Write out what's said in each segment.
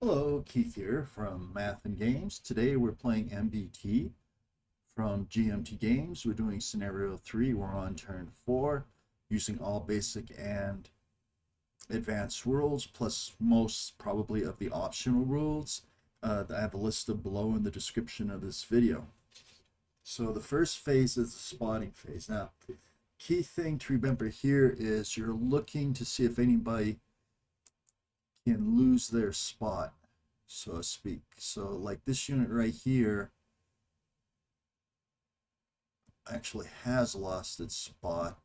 Hello, Keith here from Math and Games. Today we're playing MBT from GMT Games. We're doing scenario 3. We're on turn 4 using all basic and advanced rules plus most probably of the optional rules. I have a listed below in the description of this video. So the first phase is the spotting phase. Now, key thing to remember here is you're looking to see if anybody can lose their spot, so to speak. So like this unit right here actually has lost its spot.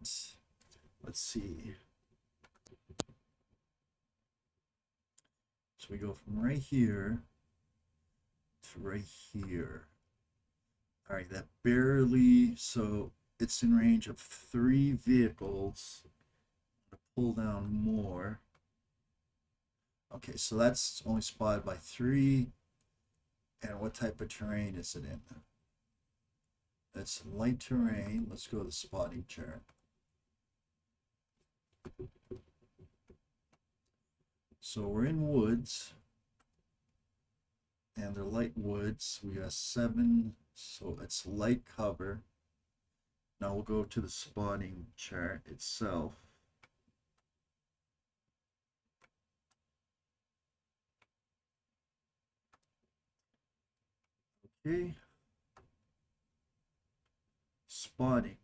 Let's see. So we go from right here to right here. All right, that barely, so it's in range of 3 vehicles. I'm gonna pull down more. Okay, so that's only spotted by 3. And what type of terrain is it in? It's light terrain. Let's go to the spotting chart. So we're in woods. And they're light woods. We got 7, so it's light cover. Now we'll go to the spotting chart itself. Okay. Spotting.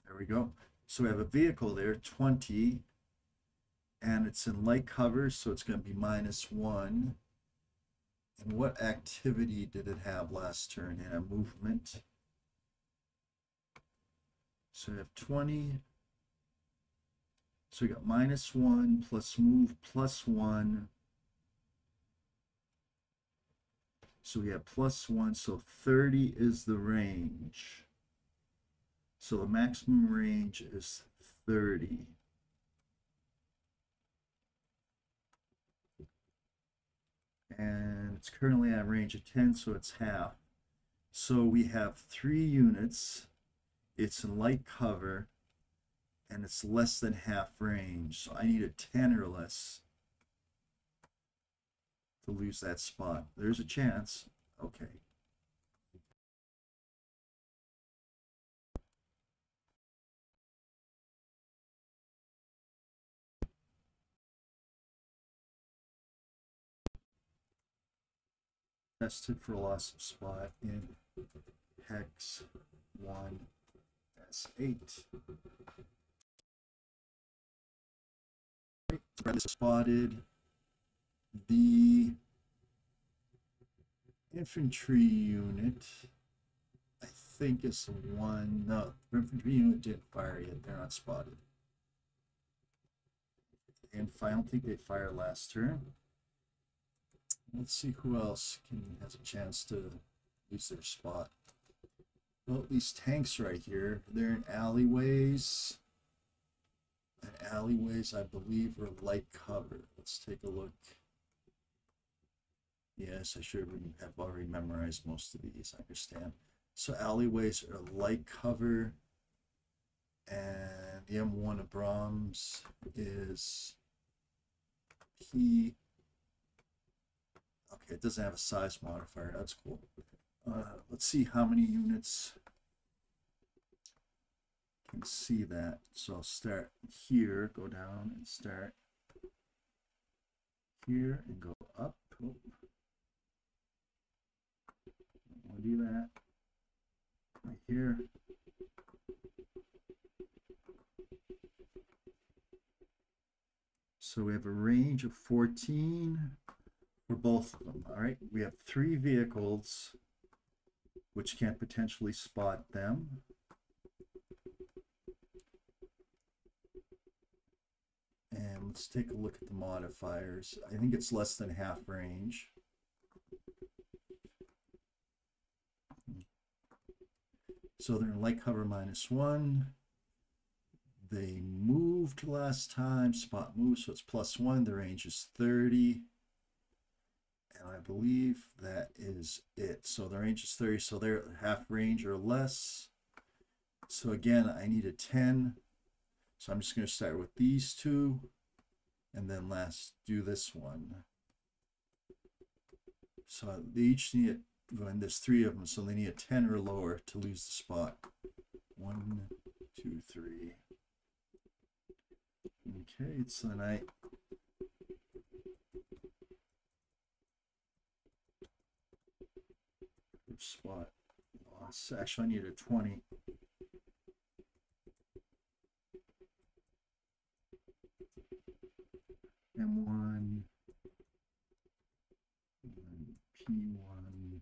There we go. So we have a vehicle there, 20, and it's in light cover, so it's going to be -1. And what activity did it have last turn? It had a movement. So we have 20. So we got -1 plus move +1. So we have +1, so 30 is the range. So the maximum range is 30. And it's currently at a range of 10, so it's half. So we have 3 units. It's in light cover, and it's less than half range. So I need a 10 or less to lose that spot. There's a chance. Okay. Tested for loss of spot in hex 1S8. Right, spotted the infantry unit. I think it's the one. No, the infantry unit didn't fire yet. They're not spotted. And I don't think they fired last turn. Let's see who else has a chance to lose their spot. Well, these tanks right here, they're in alleyways. And alleyways, I believe, are light cover. Let's take a look. Yes, I should have already memorized most of these. I understand. So alleyways are light cover. And the M1 of Brahms is P. Okay, it doesn't have a size modifier. That's cool. Let's see how many units can see that. So I'll start here, go down and start here and go up. Oh. I'll do that right here. So we have a range of 14 for both of them. All right, we have 3 vehicles which can potentially spot them. And let's take a look at the modifiers. I think it's less than half range. So they're in light cover -1. They moved last time, spot moved, so it's +1. The range is 30. And I believe that is it. So the range is 30, so they're half range or less. So again, I need a 10. So I'm just going to start with these 2. And then last, do this one. So they each need, and there's 3 of them, so they need a 10 or lower to lose the spot. 1, 2, 3. Okay, so then I spot loss. Actually, I need a 20. M1, P1,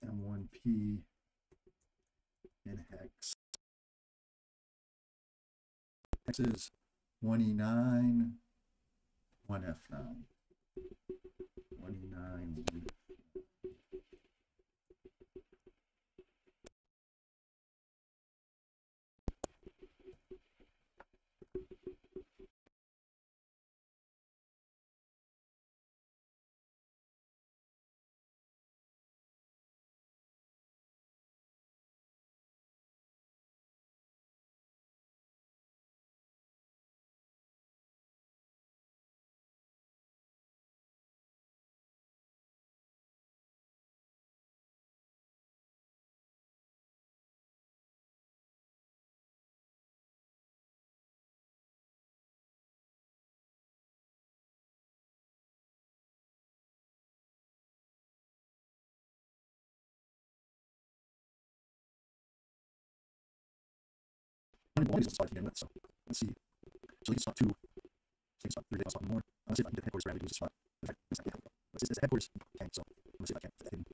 M1P, and hex. Hex is 1E9, 1F9. 1E9, 1F9. So let's see. So let's stop 2. Let's stop 3. I'll stop more. Let's see if I can get the headquarters randomly use this spot. Let's see, it's the headquarters tank, so let's see if I can fit that in.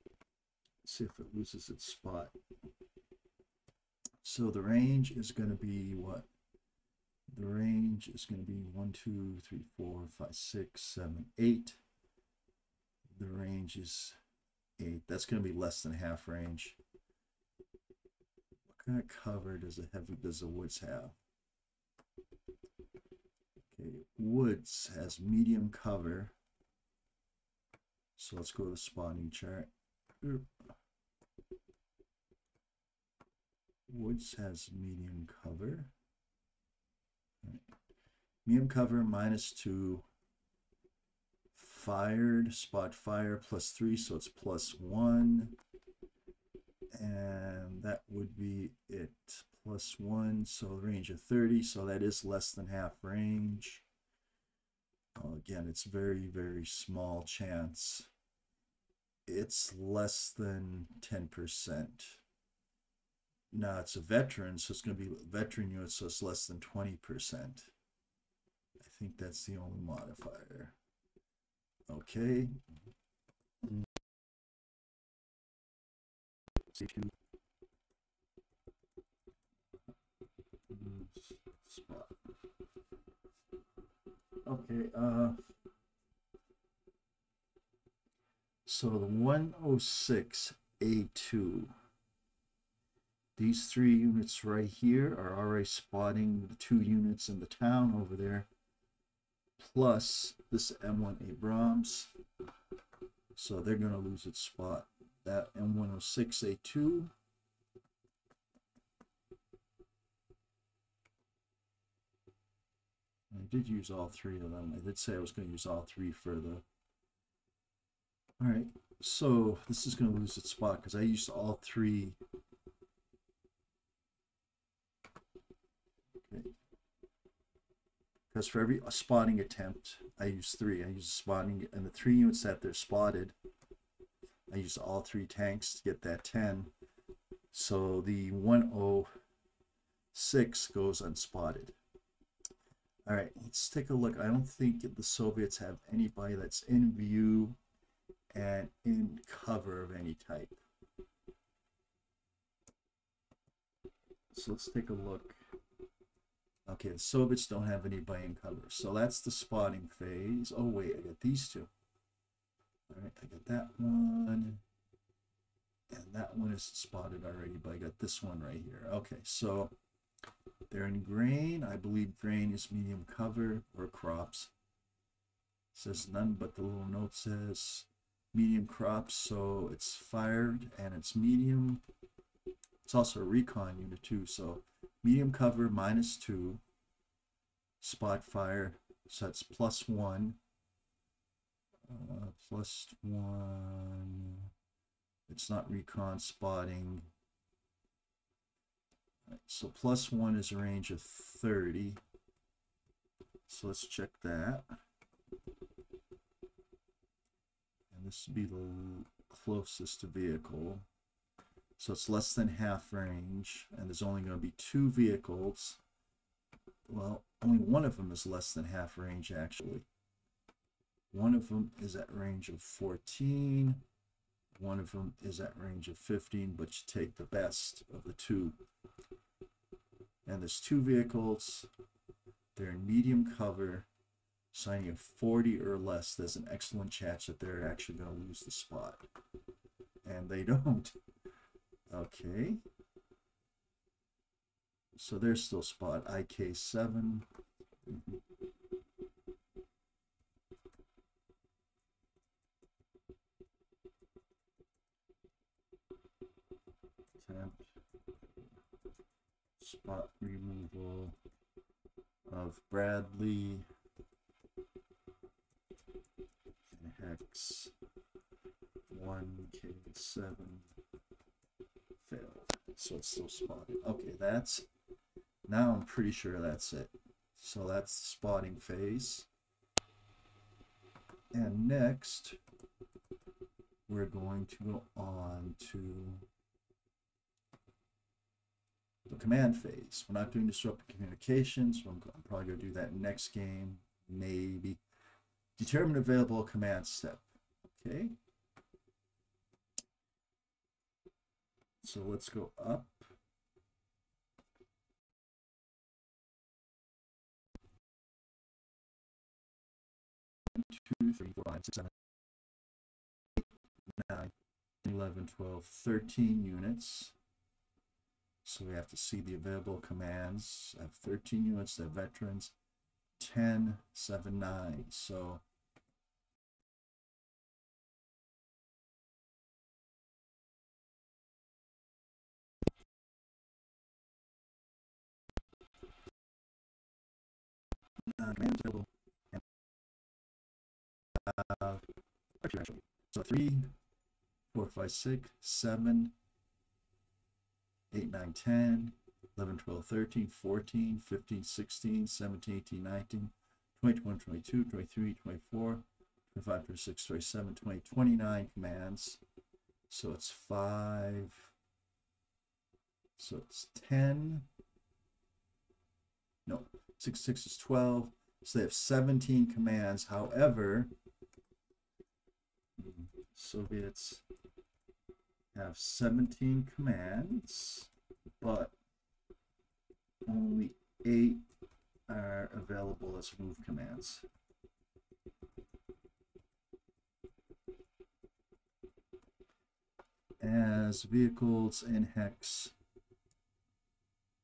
Let's see if it loses its spot. So the range is going to be what? The range is going to be 1, 2, 3, 4, 5, 6, 7, 8. The range is 8. That's going to be less than half range. What kind of cover does the woods have? Okay, woods has medium cover. So let's go to the spawning chart. Woods has medium cover. Right. Medium cover -2. Fired, spot fire +3, so it's +1. And that would be it, +1, so range of 30, so that is less than half range. Again, it's very, very small chance. It's less than 10%. Now it's a veteran, so it's going to be veteran unit, so it's less than 20%. I think that's the only modifier. Okay. C2. Spot. Okay, so the 106A2, these 3 units right here are already spotting the 2 units in the town over there, plus this M1 Abrams, so they're going to lose its spot. That M106A2, I did use all 3 of them. I did say I was going to use all 3 for the... Alright, so this is going to lose its spot because I used all 3. Okay. Because for every spotting attempt, I use 3. I use spotting, and the 3 units that they're spotted, I use all 3 tanks to get that 10. So the 106 goes unspotted. All right, let's take a look. I don't think the Soviets have anybody that's in view and in cover of any type. So let's take a look. Okay, the Soviets don't have anybody in cover. So that's the spotting phase. Oh, wait, I got these 2. All right, I got that one. And that one is spotted already, but I got this one right here. Okay, so they're in grain. I believe grain is medium cover or crops. It says none, but the little note says medium crops, so it's fired and it's medium. It's also a recon unit too, so medium cover -2. spot fire, so that's +1. +1. It's not recon spotting. Right, so +1 is a range of 30. So let's check that. And this would be the closest to vehicle. So it's less than half range, and there's only going to be 2 vehicles. Well, only one of them is less than half range, actually. One of them is at range of 14. One of them is at range of 15, but you take the best of the 2. And there's 2 vehicles. They're in medium cover. Signing of 40 or less, there's an excellent chance that they're actually going to lose the spot. And they don't. Okay. So there's still spot IK7. Attempt spot removal of Bradley and Hex 1K7 failed. So it's still spotted. Okay, that's now I'm pretty sure that's it. So that's the spotting phase. And next we're going to go on to the command phase. We're not doing disruptive communications. I'm probably going to do that next game, maybe. Determine available command step. Okay. So let's go up. Two, 3, 4, 5, 6, 7, 8, 9, 11, 12, 13 units. So we have to see the available commands. I have 13 units, they're veterans, 10, 7, 9. So commands available. And, actually. So 3, 4, 5, 6, 7, 8, 9, 10, 11, 12, 13, 14, 15, 16, 17, 18, 19, 20, 21, 22, 23, 24, 25, 26, 27, 20, 29 commands. So it's 5. So it's 10. No, 6, 6 is 12. So they have 17 commands. However, Soviets have 17 commands, but only 8 are available as move commands. As vehicles in hex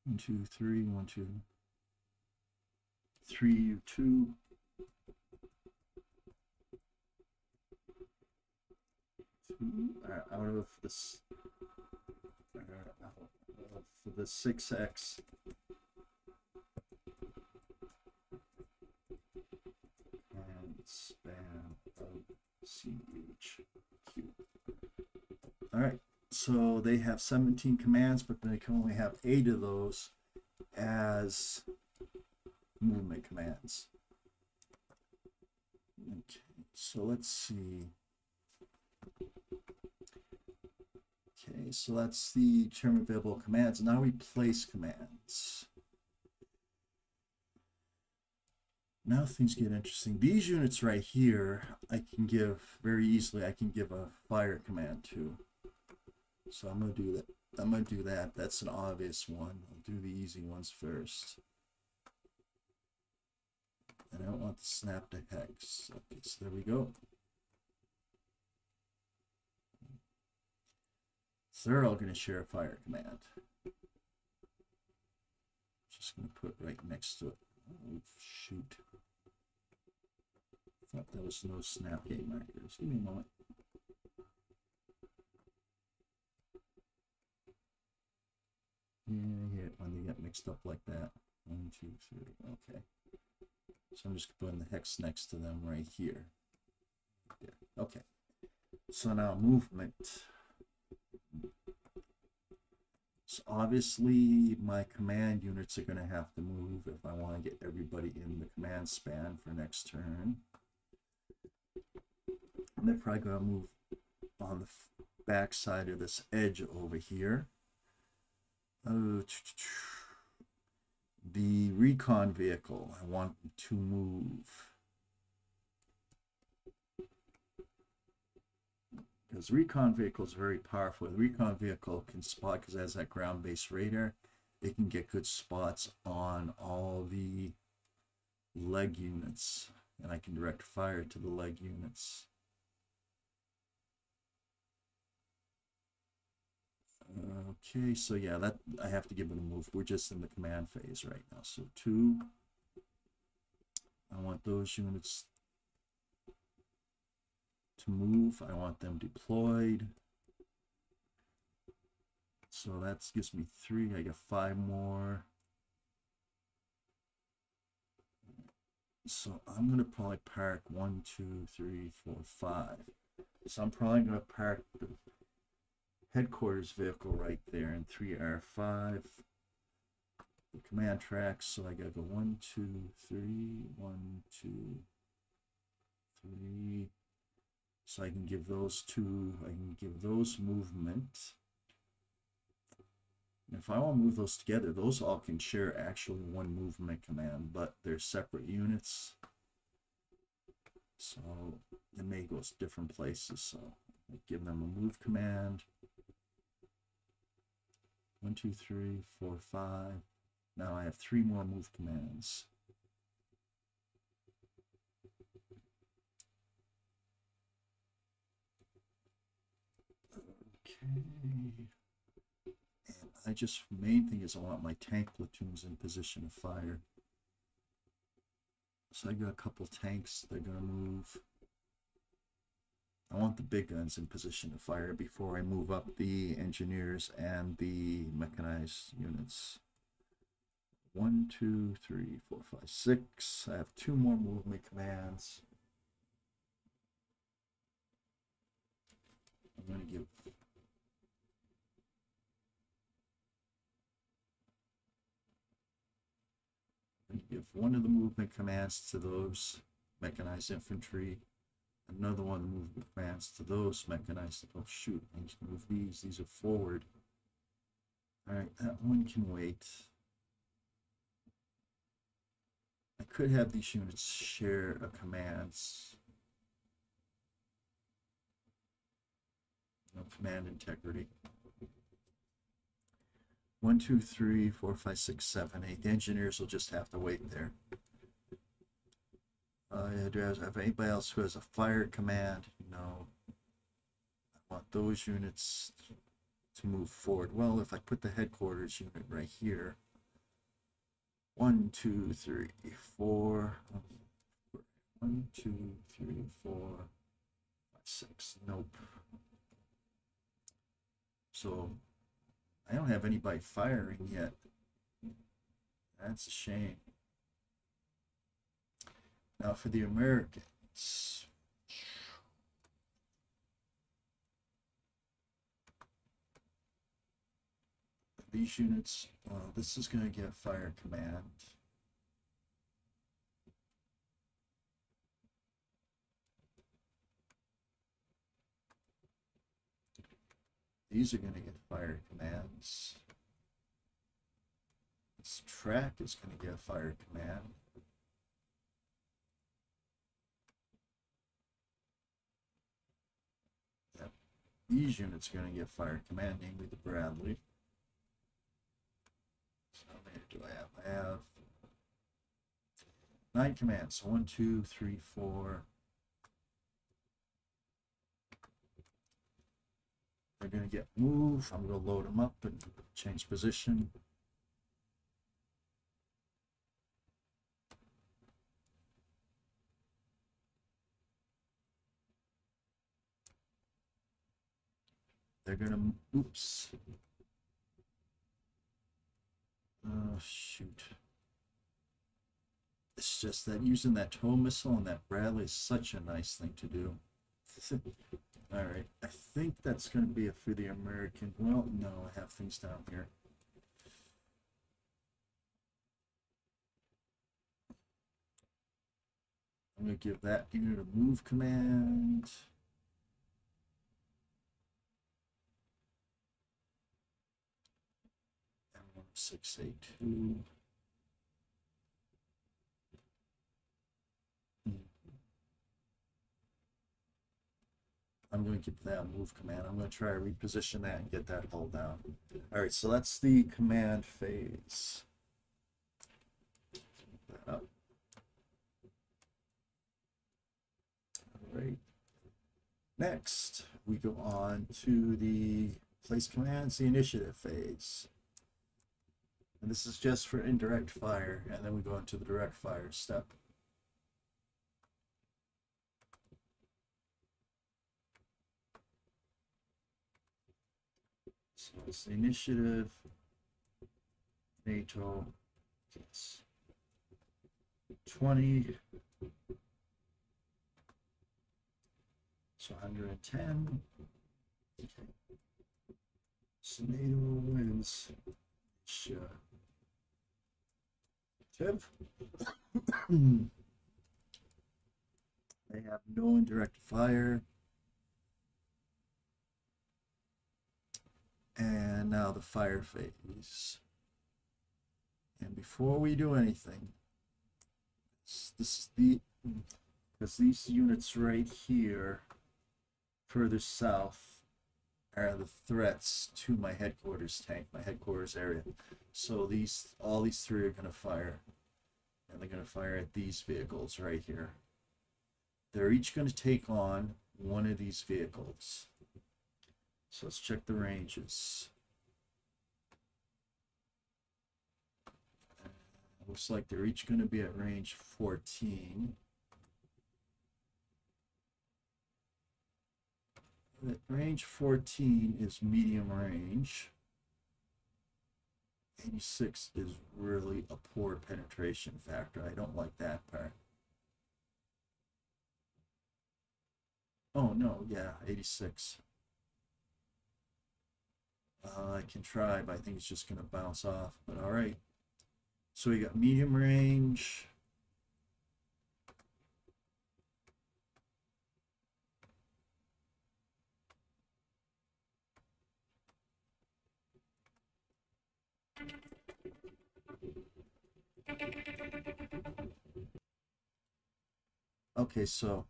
1, 2, 3, 1, 2, 3, 2. Are out of this, out of the 6x. And span of CHQ. All right, so they have 17 commands, but they can only have 8 of those as movement commands. Okay, so let's see. Okay, so that's the term available commands. Now we place commands. Now things get interesting. These units right here, I can give very easily. I can give a fire command to. So I'm gonna do that. I'm gonna do that. That's an obvious one. I'll do the easy ones first. And I don't want to snap to hex. Okay, so there we go. So they're all going to share a fire command. Just going to put right next to it. Oh, shoot. Thought there was no snap game markers. Give me a moment. Yeah, when they get mixed up like that. 1, 2, 3. Okay. So I'm just putting the hex next to them right here. There. Okay. So now movement. So obviously my command units are going to have to move if I want to get everybody in the command span for next turn. And they're probably going to move on the back side of this edge over here. The recon vehicle, I want to move. Because recon vehicle is very powerful. The recon vehicle can spot, because it has that ground-based radar, it can get good spots on all the leg units, and I can direct fire to the leg units. Okay, so yeah, that I have to give it a move. We're just in the command phase right now. So 2, I want those units to move. I want them deployed. So that gives me 3. I get 5 more. So I'm going to probably park 1, 2, 3, 4, 5. So I'm probably going to park the headquarters vehicle right there in 3R5. The command tracks, so I gotta go 1, 2, 3, 1, 2, 3. So I can give those 2, I can give those movement. And if I want to move those together, those all can share actually one movement command, but they're separate units. So it may go to different places. So I give them a move command. 1, 2, 3, 4, 5. Now I have 3 more move commands. Okay. And main thing is I want my tank platoons in position of fire. So I got a couple tanks, they're gonna move. I want the big guns in position to fire before I move up the engineers and the mechanized units. 1, 2, 3, 4, 5, 6. I have 2 more movement commands. I'm going to give one of the movement commands to those mechanized infantry. Another one movement commands to those mechanized. Oh shoot, I need to move these. These are forward. Alright, that one can wait. I could have these units share a commands. No command integrity. 1, 2, 3, 4, 5, 6, 7, 8. The engineers will just have to wait there. Do I have anybody else who has a fire command? No. I want those units to move forward. Well, if I put the headquarters unit right here. 1, 2, 3, 4. 1, 2, 3, 4, 5, 6. Nope. So I don't have anybody firing yet. That's a shame. Now for the Americans. These units, this is going to get fire command. These are going to get fire commands. This track is going to get a fire command. Yep. These units are going to get fire command, namely the Bradley. So how many do I have? I have 9 commands. So 1, 2, 3, 4. They're going to get move. I'm going to load them up and change position. They're going to, oops. Oh, shoot. It's just that using that tow missile and that Bradley is such a nice thing to do. All right, I think that's going to be it for the American. Well, no, I have things down here. I'm going to give that unit a move command. M1682. I'm going to give that a move command. I'm going to try to reposition that and get that hull down. All right, so that's the command phase. Move that up. All right. Next, we go on to the place commands, the initiative phase. And this is just for indirect fire, and then we go into the direct fire step. So it's the initiative, NATO, it's 20, so 110. Okay. So NATO wins. Tip. They have no indirect fire. And now the fire phase. And before we do anything, this is because these units right here, further south, are the threats to my headquarters tank, my headquarters area. So all these three are going to fire, and they're going to fire at these vehicles right here. They're each going to take on one of these vehicles. So let's check the ranges. Looks like they're each going to be at range 14. Range 14 is medium range. 86 is really a poor penetration factor. I don't like that part. Oh no, yeah, 86. I can try, but I think it's just going to bounce off. But all right. So we got medium range. Okay, so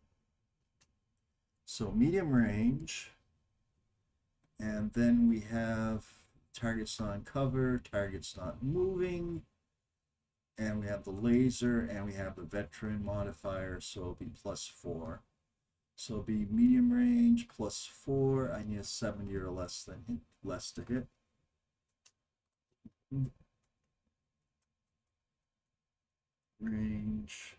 medium range, and then we have targets not cover, targets not moving, and we have the laser, and we have the veteran modifier, so it'll be +4. So it'll be medium range +4. I need a 70 or less to hit. Range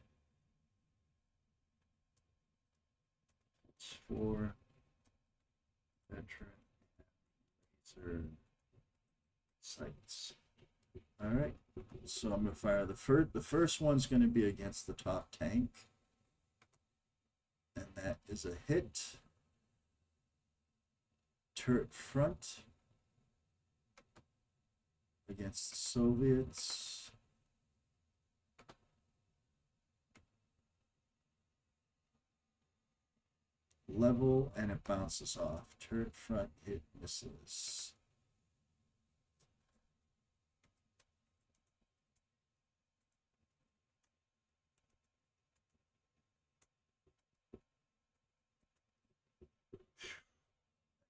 +4. Veteran laser sights. All right, so I'm going to fire the first one's going to be against the top tank, and that is a hit. Turret front against the Soviets. Level, and it bounces off. Turret front hit misses.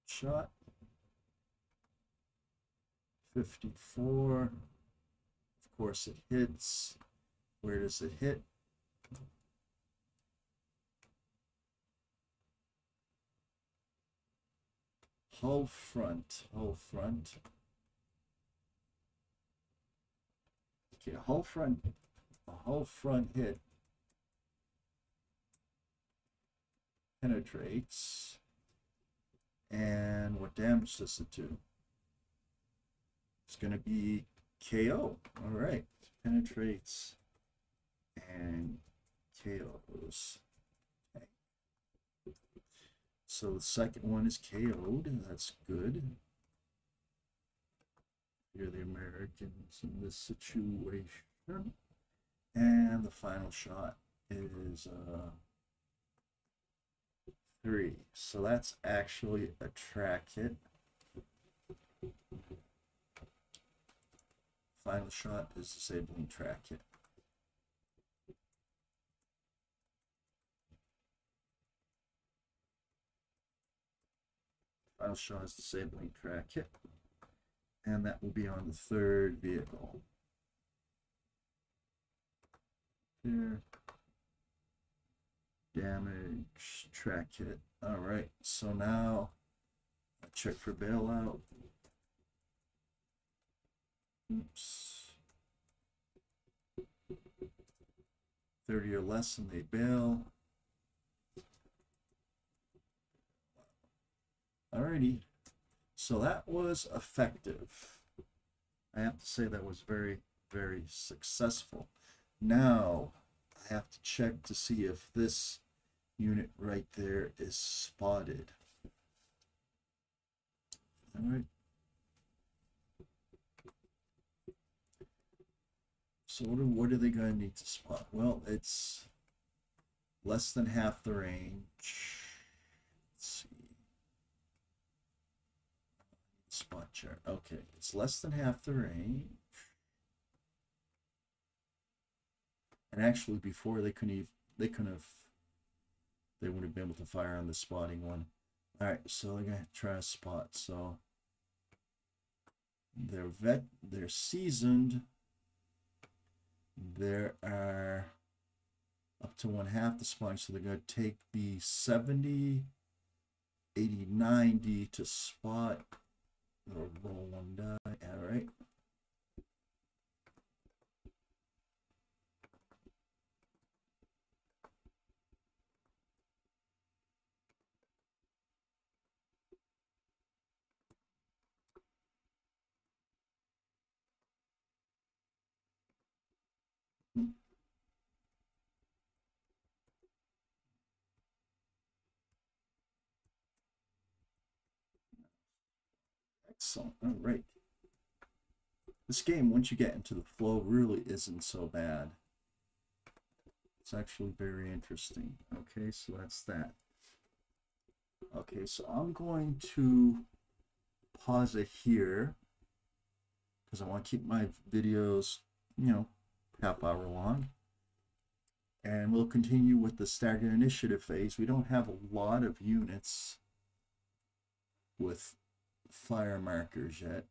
Shot. 54. Of course it hits. Where does it hit? Hull front. Hull front. Okay, hull front. A hull front hit penetrates. And what damage does it do? It's going to be KO. All right. Penetrates and KOs. Okay. So the second one is KO'd. That's good. You're the Americans in this situation. And the final shot is 3. So that's actually a track hit. Final shot is disabling track hit. Final shot is disabling track hit. And that will be on the third vehicle. There. Damage, track hit. All right, so now I check for bailout. Oops. 30 or less and they bail. Alrighty, so that was effective. I have to say that was very, very successful. Now I have to check to see if this unit right there is spotted. All right. So what are they going to need to spot? Well, it's less than half the range. Let's see. Spot chart. Okay, it's less than half the range. And actually, before they wouldn't have been able to fire on the spotting one. All right, so they're gonna try a spot. So they're seasoned. There are up to 1/2 the spotting, so they're gonna take the 70, 80, 90 to spot. Or roll 1 die. All right. Excellent. All right. This game, once you get into the flow, really isn't so bad. It's actually very interesting. Okay, so that's that. Okay, so I'm going to pause it here because I want to keep my videos, you know, half-hour long. And we'll continue with the staggered initiative phase. We don't have a lot of units with fire markers yet.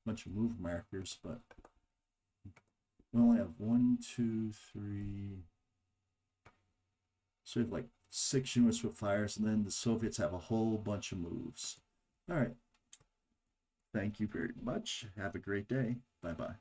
Bunch of move markers, but we only have 1, 2, 3. So we have like 6 units with fires, and then the Soviets have a whole bunch of moves. All right. Thank you very much. Have a great day. Bye-bye.